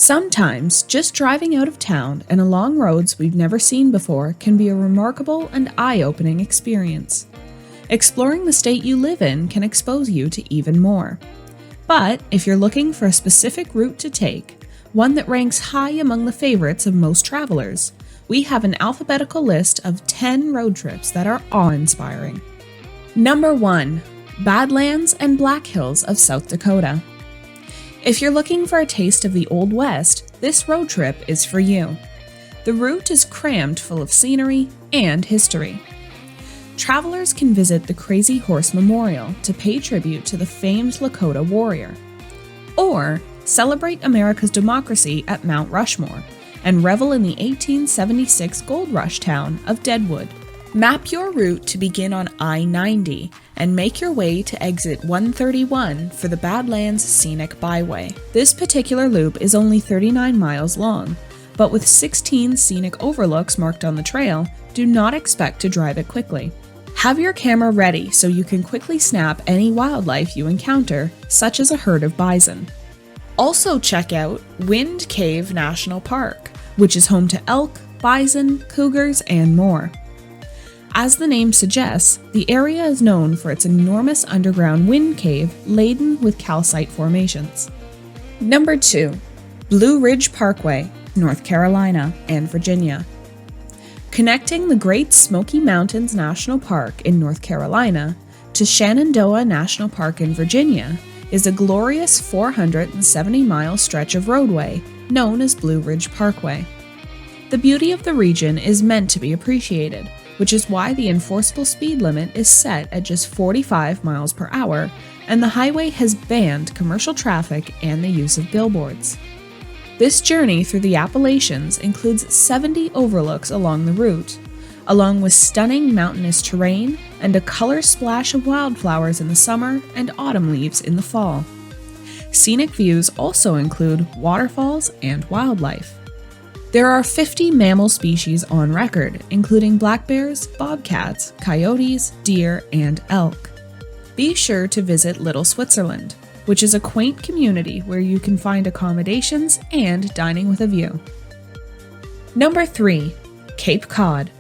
Sometimes, just driving out of town and along roads we've never seen before can be a remarkable and eye-opening experience. Exploring the state you live in can expose you to even more. But if you're looking for a specific route to take, one that ranks high among the favorites of most travelers, we have an alphabetical list of 10 road trips that are awe-inspiring. Number 1. Badlands and Black Hills of South Dakota. If you're looking for a taste of the Old West, this road trip is for you. The route is crammed full of scenery and history. Travelers can visit the Crazy Horse Memorial to pay tribute to the famed Lakota warrior, or celebrate America's democracy at Mount Rushmore and revel in the 1876 gold rush town of Deadwood. Map your route to begin on I-90 and make your way to exit 131 for the Badlands Scenic Byway. This particular loop is only 39 miles long, but with 16 scenic overlooks marked on the trail, do not expect to drive it quickly. Have your camera ready so you can quickly snap any wildlife you encounter, such as a herd of bison. Also check out Wind Cave National Park, which is home to elk, bison, cougars, and more. As the name suggests, the area is known for its enormous underground wind cave laden with calcite formations. Number 2. Blue Ridge Parkway, North Carolina and Virginia. Connecting the Great Smoky Mountains National Park in North Carolina to Shenandoah National Park in Virginia is a glorious 470-mile stretch of roadway known as Blue Ridge Parkway. The beauty of the region is meant to be appreciated, which is why the enforceable speed limit is set at just 45 miles per hour, and the highway has banned commercial traffic and the use of billboards. This journey through the Appalachians includes 70 overlooks along the route, along with stunning mountainous terrain and a color splash of wildflowers in the summer and autumn leaves in the fall. Scenic views also include waterfalls and wildlife. There are 50 mammal species on record, including black bears, bobcats, coyotes, deer, and elk. Be sure to visit Little Switzerland, which is a quaint community where you can find accommodations and dining with a view. Number 3. Cape Cod.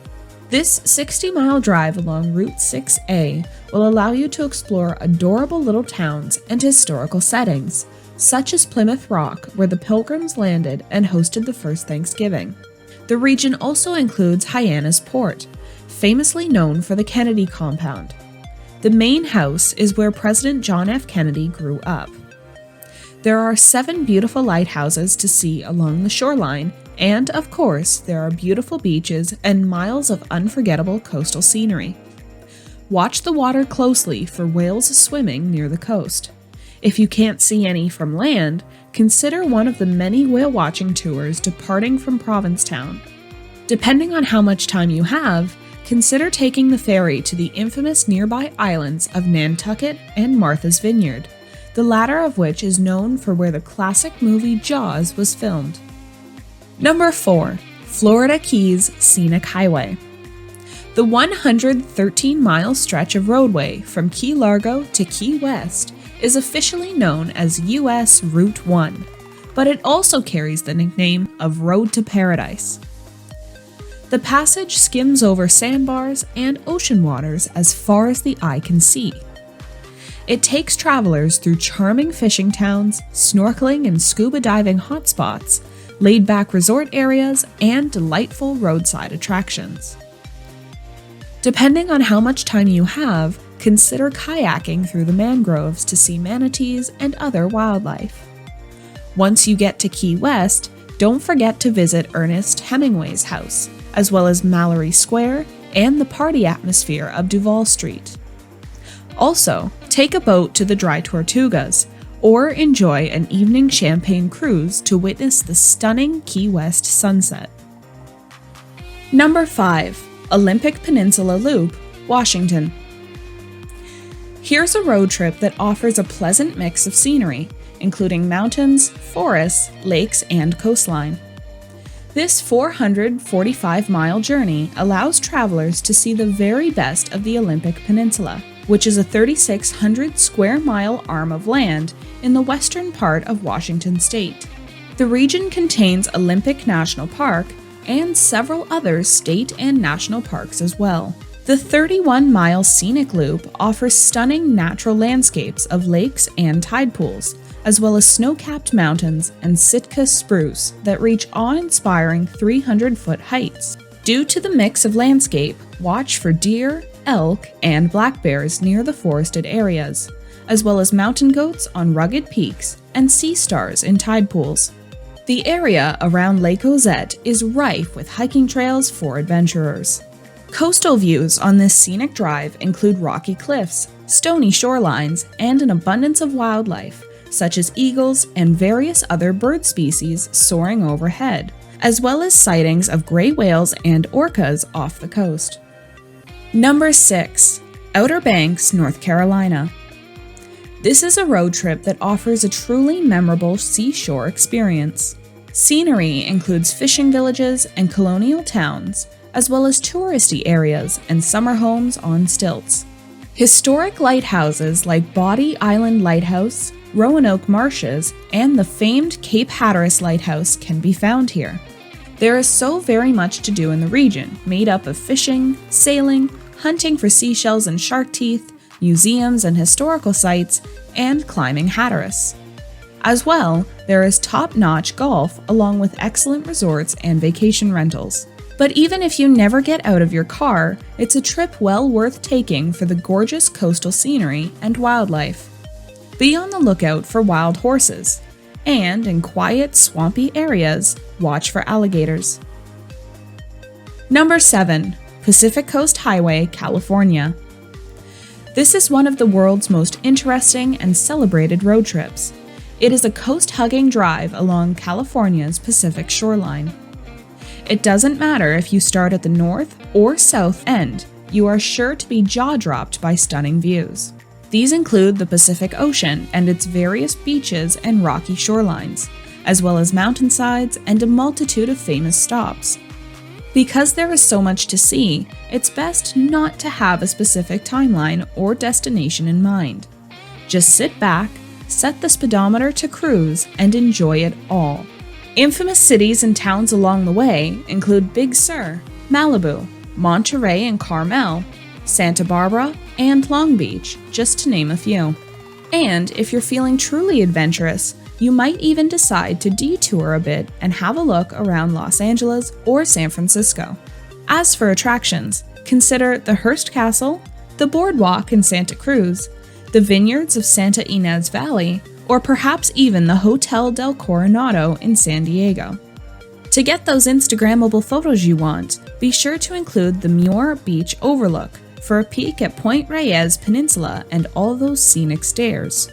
This 60-mile drive along Route 6A will allow you to explore adorable little towns and historical settings, such as Plymouth Rock, where the Pilgrims landed and hosted the first Thanksgiving. The region also includes Hyannis Port, famously known for the Kennedy compound. The main house is where President John F. Kennedy grew up. There are 7 beautiful lighthouses to see along the shoreline, and of course, there are beautiful beaches and miles of unforgettable coastal scenery. Watch the water closely for whales swimming near the coast. If you can't see any from land, consider one of the many whale-watching tours departing from Provincetown. Depending on how much time you have, consider taking the ferry to the infamous nearby islands of Nantucket and Martha's Vineyard, the latter of which is known for where the classic movie Jaws was filmed. Number 4. Florida Keys Scenic Highway. The 113-mile stretch of roadway from Key Largo to Key West is officially known as U.S. Route 1, but it also carries the nickname of Road to Paradise. The passage skims over sandbars and ocean waters as far as the eye can see. It takes travelers through charming fishing towns, snorkeling and scuba diving hotspots, laid-back resort areas, and delightful roadside attractions. Depending on how much time you have, consider kayaking through the mangroves to see manatees and other wildlife. Once you get to Key West, don't forget to visit Ernest Hemingway's house, as well as Mallory Square and the party atmosphere of Duval Street. Also, take a boat to the Dry Tortugas, or enjoy an evening champagne cruise to witness the stunning Key West sunset. Number 5. Olympic Peninsula Loop, Washington. Here's a road trip that offers a pleasant mix of scenery, including mountains, forests, lakes, and coastline. This 445-mile journey allows travelers to see the very best of the Olympic Peninsula, which is a 3,600 square mile arm of land in the western part of Washington state. The region contains Olympic National Park and several other state and national parks as well. The 31-mile scenic loop offers stunning natural landscapes of lakes and tide pools, as well as snow-capped mountains and Sitka spruce that reach awe-inspiring 300-foot heights. Due to the mix of landscape, watch for deer, elk, and black bears near the forested areas, as well as mountain goats on rugged peaks and sea stars in tide pools. The area around Lake Ozette is rife with hiking trails for adventurers. Coastal views on this scenic drive include rocky cliffs, stony shorelines, and an abundance of wildlife, such as eagles and various other bird species soaring overhead, as well as sightings of gray whales and orcas off the coast. Number 6. Outer Banks, North Carolina. This is a road trip that offers a truly memorable seashore experience. Scenery includes fishing villages and colonial towns, as well as touristy areas and summer homes on stilts. Historic lighthouses like Body Island Lighthouse, Roanoke Marshes, and the famed Cape Hatteras Lighthouse can be found here. There is so very much to do in the region, made up of fishing, sailing, hunting for seashells and shark teeth, museums and historical sites, and climbing Hatteras. As well, there is top-notch golf along with excellent resorts and vacation rentals. But even if you never get out of your car, it's a trip well worth taking for the gorgeous coastal scenery and wildlife. Be on the lookout for wild horses, and in quiet, swampy areas, watch for alligators. Number 7. Pacific Coast Highway, California. This is one of the world's most interesting and celebrated road trips. It is a coast-hugging drive along California's Pacific shoreline. It doesn't matter if you start at the north or south end, you are sure to be jaw-dropped by stunning views. These include the Pacific Ocean and its various beaches and rocky shorelines, as well as mountainsides and a multitude of famous stops. Because there is so much to see, it's best not to have a specific timeline or destination in mind. Just sit back, set the speedometer to cruise, and enjoy it all. Infamous cities and towns along the way include Big Sur, Malibu, Monterey and Carmel, Santa Barbara, and Long Beach, just to name a few. And if you're feeling truly adventurous, you might even decide to detour a bit and have a look around Los Angeles or San Francisco. As for attractions, consider the Hearst Castle, the Boardwalk in Santa Cruz, the vineyards of Santa Ynez Valley, or perhaps even the Hotel del Coronado in San Diego. To get those Instagrammable photos you want, be sure to include the Muir Beach Overlook for a peek at Point Reyes Peninsula and all those scenic stairs,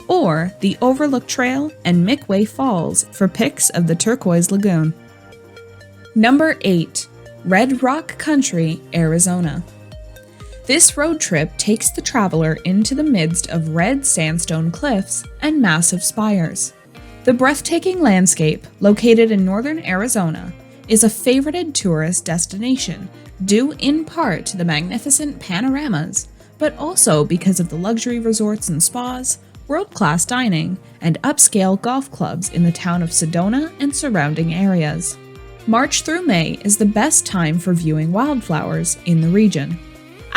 or the Overlook Trail and Midway Falls for pics of the turquoise lagoon. Number 8. Red Rock Country, Arizona. This road trip takes the traveler into the midst of red sandstone cliffs and massive spires. The breathtaking landscape, located in northern Arizona, is a favorited tourist destination, due in part to the magnificent panoramas, but also because of the luxury resorts and spas, world-class dining, and upscale golf clubs in the town of Sedona and surrounding areas. March through May is the best time for viewing wildflowers in the region.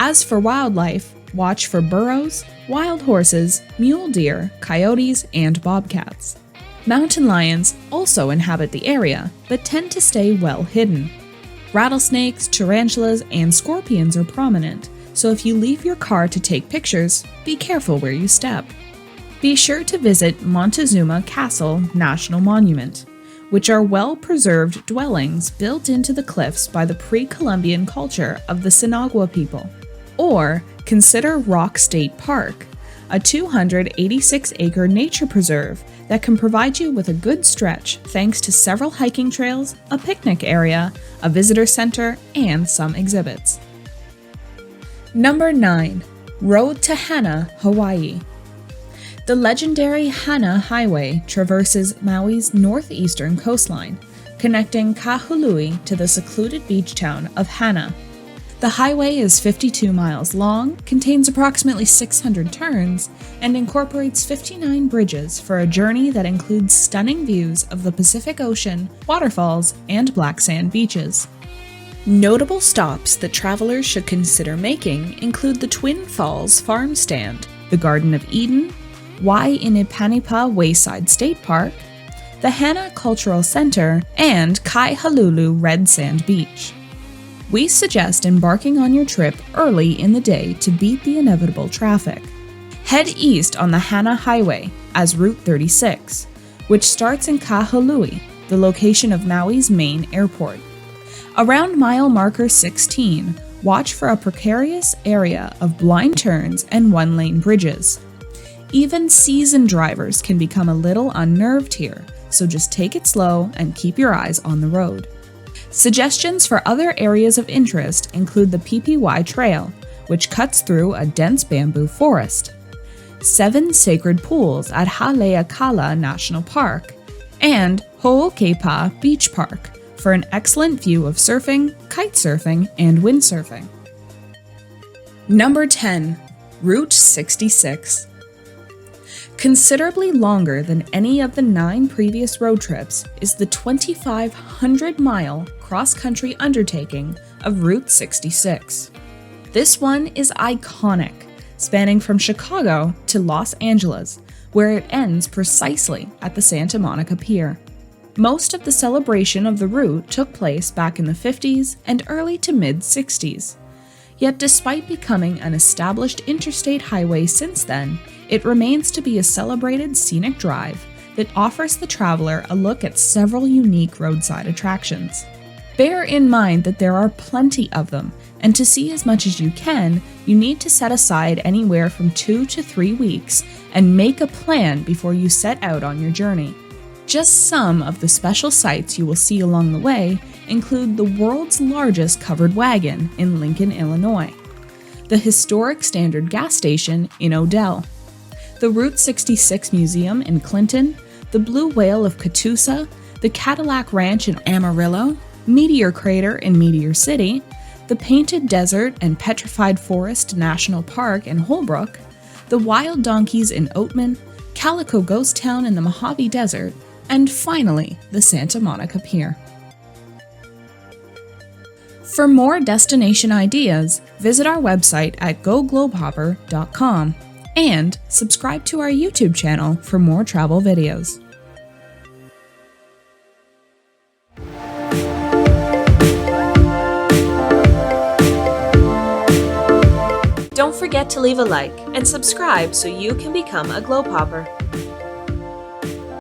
As for wildlife, watch for burros, wild horses, mule deer, coyotes, and bobcats. Mountain lions also inhabit the area, but tend to stay well hidden. Rattlesnakes, tarantulas, and scorpions are prominent, so if you leave your car to take pictures, be careful where you step. Be sure to visit Montezuma Castle National Monument, which are well-preserved dwellings built into the cliffs by the pre-Columbian culture of the Sinagua people. Or consider Rock State Park, a 286-acre nature preserve that can provide you with a good stretch thanks to several hiking trails, a picnic area, a visitor center, and some exhibits. Number 9. Road to Hana, Hawaii. The legendary Hana Highway traverses Maui's northeastern coastline, connecting Kahului to the secluded beach town of Hana. The highway is 52 miles long, contains approximately 600 turns, and incorporates 59 bridges for a journey that includes stunning views of the Pacific Ocean, waterfalls, and black sand beaches. Notable stops that travelers should consider making include the Twin Falls Farm Stand, the Garden of Eden, Wainipanipa Wayside State Park, the Hana Cultural Center, and Kaihululu Red Sand Beach. We suggest embarking on your trip early in the day to beat the inevitable traffic. Head east on the Hana Highway as Route 36, which starts in Kahului, the location of Maui's main airport. Around mile marker 16, watch for a precarious area of blind turns and one-lane bridges. Even seasoned drivers can become a little unnerved here, so just take it slow and keep your eyes on the road. Suggestions for other areas of interest include the PPY Trail, which cuts through a dense bamboo forest, 7 sacred pools at Haleakala National Park, and Ho'okepa Beach Park for an excellent view of surfing, kite surfing, and windsurfing. Number 10. Route 66. Considerably longer than any of the 9 previous road trips is the 2,500-mile cross-country undertaking of Route 66. This one is iconic, spanning from Chicago to Los Angeles, where it ends precisely at the Santa Monica Pier. Most of the celebration of the route took place back in the 50s and early to mid-60s. Yet despite becoming an established interstate highway since then, it remains to be a celebrated scenic drive that offers the traveler a look at several unique roadside attractions. Bear in mind that there are plenty of them, and to see as much as you can, you need to set aside anywhere from 2 to 3 weeks and make a plan before you set out on your journey. Just some of the special sights you will see along the way include the world's largest covered wagon in Lincoln, Illinois, the historic Standard gas station in Odell, the Route 66 Museum in Clinton, the Blue Whale of Catoosa, the Cadillac Ranch in Amarillo, Meteor Crater in Meteor City, the Painted Desert and Petrified Forest National Park in Holbrook, the Wild Donkeys in Oatman, Calico Ghost Town in the Mojave Desert, and finally, the Santa Monica Pier. For more destination ideas, visit our website at goglobehopper.com and subscribe to our YouTube channel for more travel videos. Don't forget to leave a like and subscribe so you can become a Globehopper.